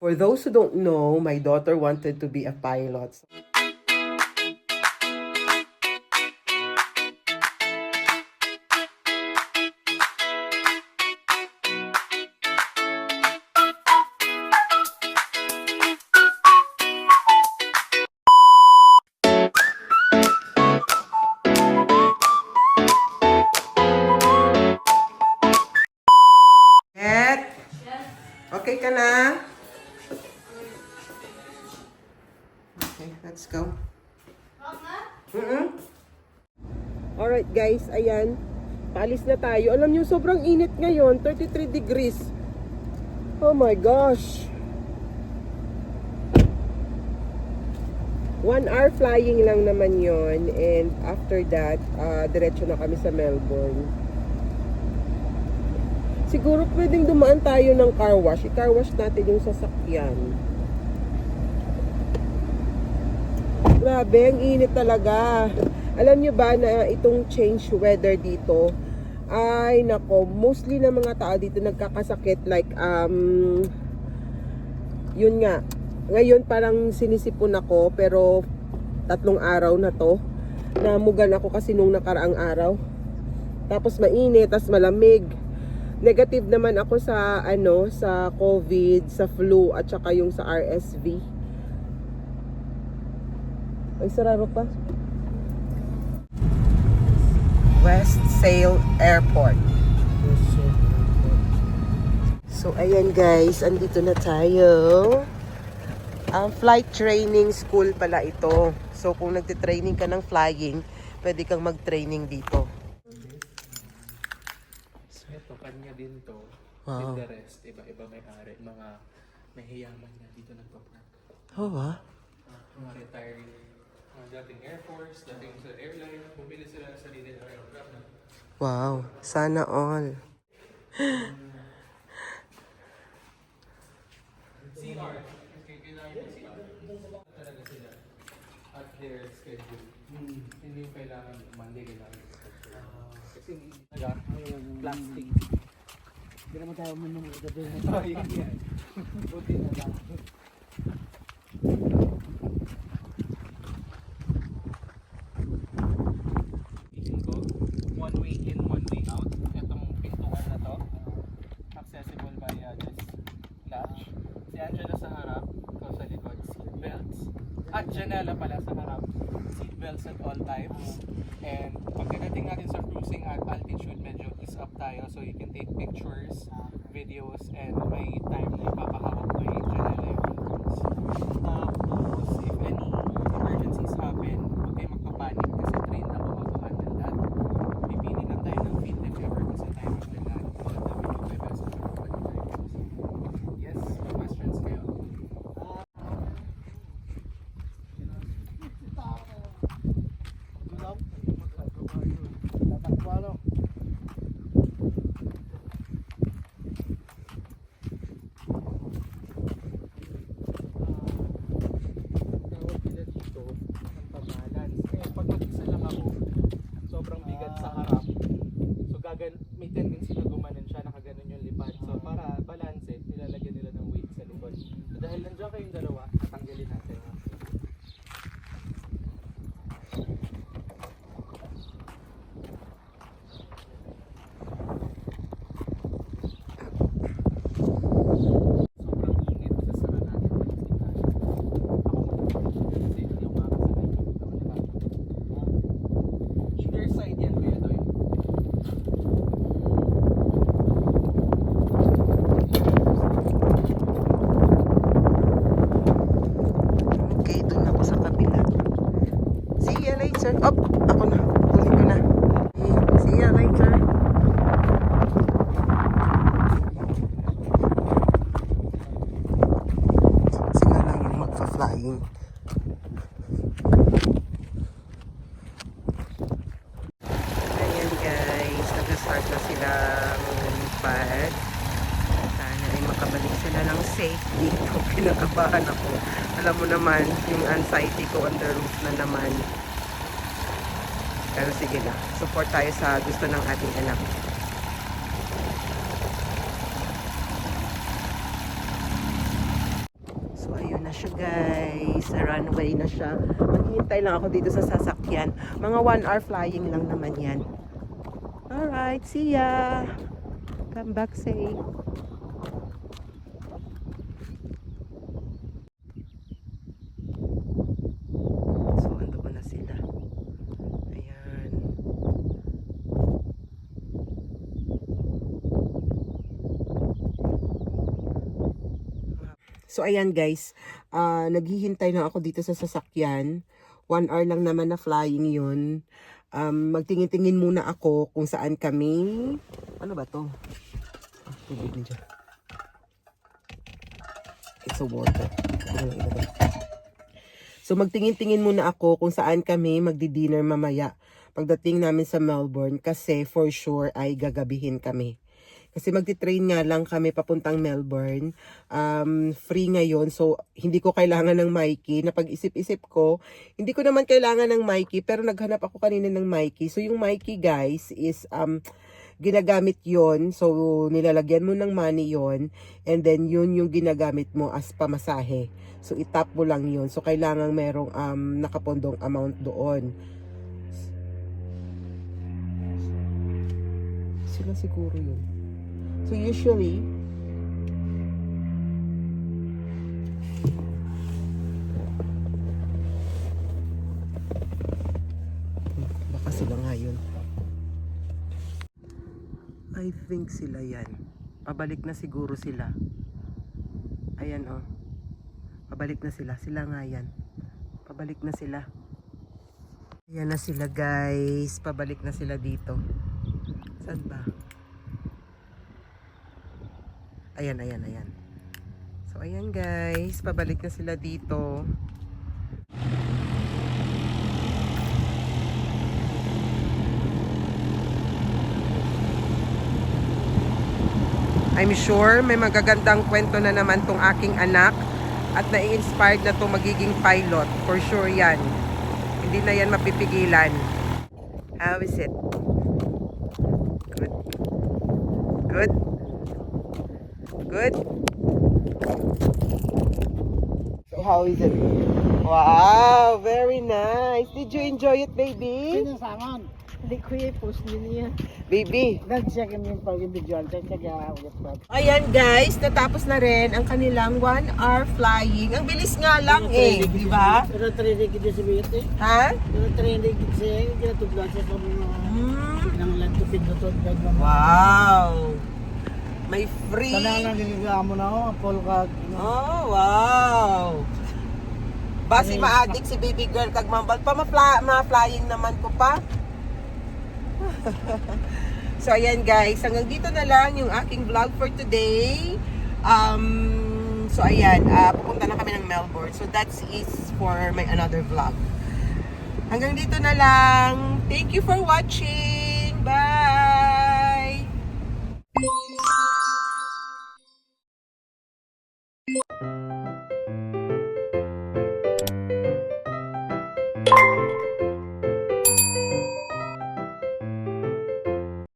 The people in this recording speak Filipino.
For those who don't know, my daughter wanted to be a pilot. Okay ka na? Okay, let's go. Alright guys, ayan. Paalis na tayo. Alam niyo, sobrang init ngayon. 33 degrees. Oh my gosh. 1 hour flying lang naman yon. And after that, diretso na kami sa Melbourne. Siguro pwedeng dumaan tayo ng car wash. I-car wash natin yung sasakyan. Grabe, ang init talaga. Alam nyo ba na itong change weather dito, ay nako, mostly ng mga tao dito nagkakasakit. Like, yun nga. Ngayon parang sinisipon ako, pero 3 araw na to. Namugan ako kasi nung nakaraang araw. Tapos mainit, tapos malamig. Negative naman ako sa sa COVID, sa flu at saka yung sa RSV. Ay, sarado pa. West Sail Airport. So ayan guys, andito na tayo. Ang flight training school pala ito. So kung nagte-training ka ng flying, pwede kang mag-training dito. Ito, kanya din to. Wow. With the rest, iba-iba may-ari. Mga may hiyaman na dito nagpa-park. Oh, ha? Mga retired, mga dating Air Force, dating sa airline, bumili sila sa sarili ng aircraft. Wow, sana all. CR, kailangan yung CR. Talaga sila. At their schedule. Hindi yung kailangan Monday, kailangan. Kasi plastic. Hindi naman tayo manong gabi na Oh, yan. Buti na lang. Tingin ko, one way in, one way out. Itong pintuan na to, accessible via this latch. Si Angela sa harap, ko sa likod, seatbelts. At Janela pala sa harap, seatbelts at all times. And pagkadating natin sa cruising at altitude, medyo ease up tayo so you can take pictures, videos, and may time na ipapahawak mo yung Janela yung controls. Tapos, if any emergencies happen, huwag kayo magpapanik kasi trained ako mag-handle that. Pipili lang tayo ng feet if ever kasi tayo maglalaan. Magandang may best of Yes, may questions kayo? Tawag nila dito ang pabalance. Kaya pag mag-isa lang ako, sobrang bigat sa harap. So may tendency na gumanon siya, nakaganon yung lipad. So para balance, nilalagyan nila ng weight sa likod. So dahil nandiyan kayong dalawa, tatanggalin natin. Sobrang init, sasara natin ang tingnan. Ako kasi hindi ako makakasakay dito. Either side yan, Kuya Doy. Okay, dun ako sa kabila. See you later. Up! Ako na. Tuloy ko na. See you later. Sila lang yung magpa-flying. Ayan guys, nag-start na sila lumipad. Sana ay makabalik sila ng safe dito. Pinakabahan ako. Alam mo naman, yung anxiety ko on the roof na naman. Pero sige na, support tayo sa gusto ng ating anak. So, ayun na siya guys. Sa runway na siya. Maghihintay lang ako dito sa sasakyan. Mga 1 hour flying lang naman yan. Alright, see ya! Come back safe. So, andoon na sila. Ayan. So, ayan guys. Naghihintay lang ako dito sa sasakyan. 1 hour lang naman na flying yun. Magtingin-tingin muna ako kung saan kami. Ano ba to? Tubig na dyan. It's a water. So magtingin-tingin muna ako kung saan kami magdi-dinner mamaya pagdating namin sa Melbourne kasi for sure ay gagabihin kami. Kasi magti-train nga lang kami papuntang Melbourne. Free ngayon, so hindi ko kailangan ng Mikey. Napag-isip-isip ko, hindi ko naman kailangan ng Mikey, pero naghanap ako kanina ng Mikey. So yung Mikey guys is ginagamit yon. So nilalagyan mo ng money yon, and then yun yung ginagamit mo as pamasahe. So itap mo lang yun. So kailangan merong nakapondong amount doon. Sila siguro yun. So usually, baka sila nga yun. I think sila yan. Pabalik na siguro sila. Ayan oh. Pabalik na sila. Sila nga yan. Pabalik na sila. Ayan na sila guys. Pabalik na sila dito. Saan ba? Ayan, ayan, ayan. So, ayan guys. Pabalik na sila dito. I'm sure may magagandang kwento na naman tong aking anak at na-inspired na to magiging pilot. For sure yan. Hindi na yan mapipigilan. How is it? Good? Good? Good? So how is it? Wow, very nice. Did you enjoy it, baby? Sino sa aman? Hindi ko i-post niya. Baby. Nag-check yung pag-video. Check ulit pa. Ayan guys, natapos na rin ang kanilang 1 hour flying. Ang bilis nga lang eh, di ba? Pero training kita sa biyot eh. Ha? Pero training kita siya. Kaya tugla siya sa mga ng lantupin na to. Wow! May free. Sana lang niligaan mo na ako. Apol ka. Oh, wow! Basi ma-addict si baby girl kag mambal pa ma-flying naman ko pa. So ayan guys, hanggang dito na lang yung aking vlog for today. So ayan, pupunta na kami ng Melbourne. So that is for my another vlog. Hanggang dito na lang. Thank you for watching. Bye!